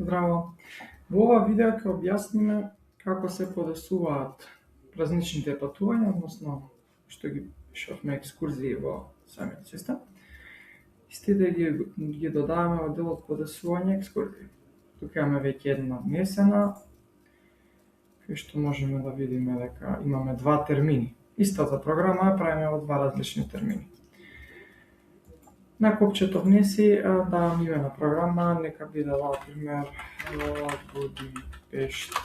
Здраво! Во ова видео ќе објасниме како се подесуваат празничните патувања, односно што ги пишавме екскурзии во самиот систем. Истите ги додаваме во делот подесување екскурзии. Тука имаме веќе една внесена, кај што можеме да видиме дека имаме два термини. Истата програма ја правиме во два различни термини. На копчето внеси давам име на програма, нека биде на пример Будимпешта.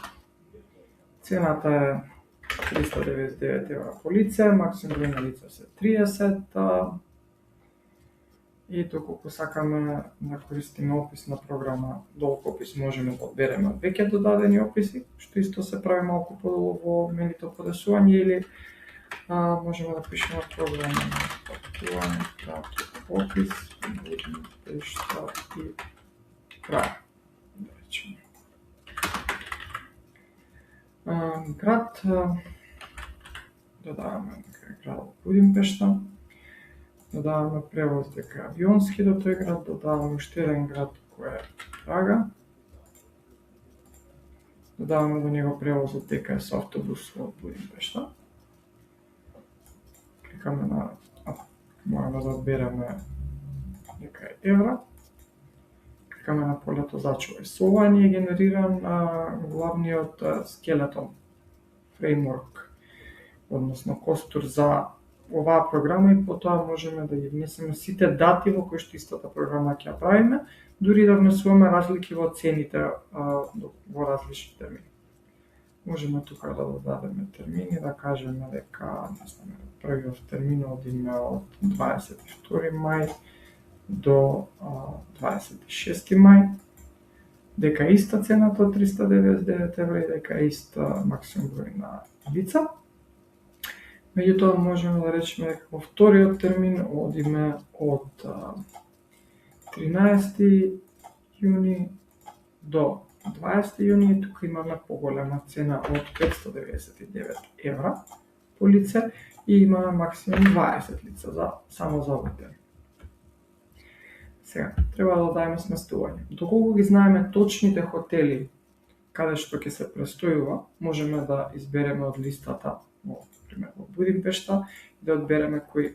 Цената е 399 евра по лице, максимум број на лица се 30. И доколку сакаме да користиме опис на програма, долг опис можеме да одбереме од веќе додадени описи, што исто се прави малку подолу во менито подесување, или можеме да пишеме програма на патување, опис, Будимпешта и крај. Да речеме. Град, додаваме град Будимпешта, додаваме превоз дека авионски до тој град, додаваме уште еден град кој е Прага, додаваме до него превозот дека е со автобус од Будимпешта. Кликаме на можеме да одбереме дека е евра. Кликаме на полето зачувај. Со ова ни е генериран главниот скелетон, фреймворк, односно костур за оваа програма, и потоа можеме да ги внесеме сите дати во кои што истата програма ќе ја правиме, дури да внесуваме разлики во цените во различни термини. Можеме тука да додадеме термини, да кажеме дека првиот термин одиме од 22 мај до 26 мај, дека е иста цената од 399 евра и дека е иста максимум број на лица. Меѓутоа можеме да речеме дека во вториот термин одиме од 13 јуни до 20 јуни, тука имаме поголема цена од 599 евра по лице и имаме максимум 20 лица само за овој термин. Сега, треба да дадеме сместување. Доколку ги знаеме точните хотели каде што ќе се престојува, можеме да избереме од листата, пример во Будимпешта, и да одбереме кои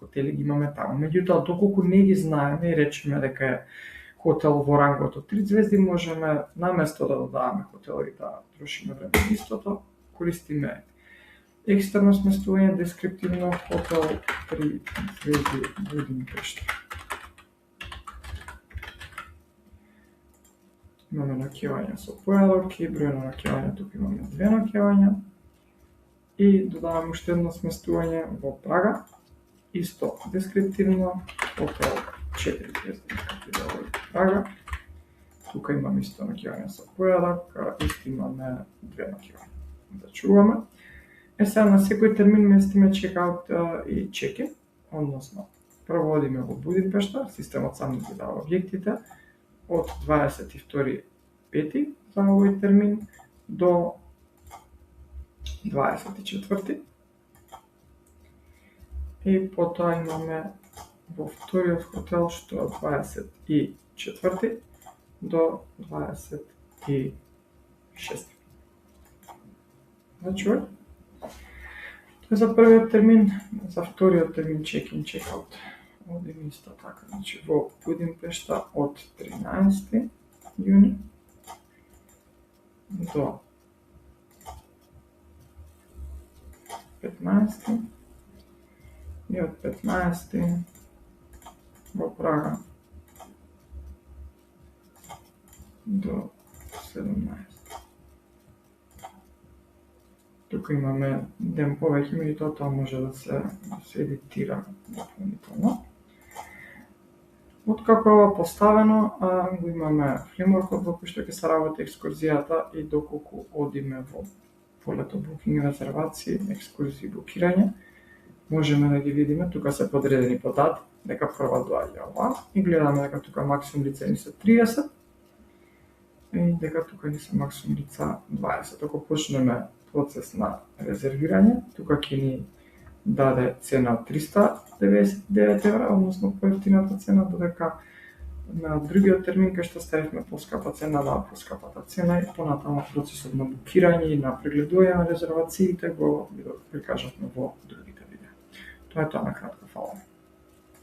хотели ги имаме таму. Меѓутоа, доколку не ги знаеме и речеме дека е хотел во рангот од 3 звезди, можеме наместо да додаваме хотел и да трошиме време истото, користиме екстерно сместување, дескриптивно хотел 3 звезди Будимпешта. Имаме ноќевање со појадок и број на ноќевање, тука имаме 2 ноќевања. И додаваме уште едно сместување во Прага, исто дескриптивно, хотел 4 звезди во Прага. Тука имаме исто ноќевање со појадок, исто имаме 2 ноќевања. Да чуваме. Сега на секој термин местиме чекаут и чекин, односно прво одиме во Будимпешта, системот сам ги дава објектите, од 22.5 за овој термин до 24. И потоа имаме во вториот хотел што е од 24 до 26. Значи, тоа е за првиот термин. За вториот термин check-in, check-out одиме исто така. Значи, во Будимпешта од 13 јуни до 15 и од 15 во Прага до 17. Тука имаме ден повеќе, меѓутоа тоа може да се едитира дополнително. Откако е ова поставено, го имаме фреймворкот во кој што ќе се работи екскурзијата, и доколку одиме во полето booking, резервации, екскурзии, букирање, можеме да ги видиме, тука се подредени по дати, дека прва доаѓа ова, и гледаме дека тука максимум лица ни се 30, и дека тука ни се максимум лица 20. Ако почнеме процес на резервирање, тука ќе ни даде цена од 399 евра, односно поевтината цена, додека на другиот термин кај што ставивме поскапа цена на поскапата цена и понатаму процесот на букирање и на прегледување на резервациите го прикажавме во другите видеа. Тоа е тоа на кратко.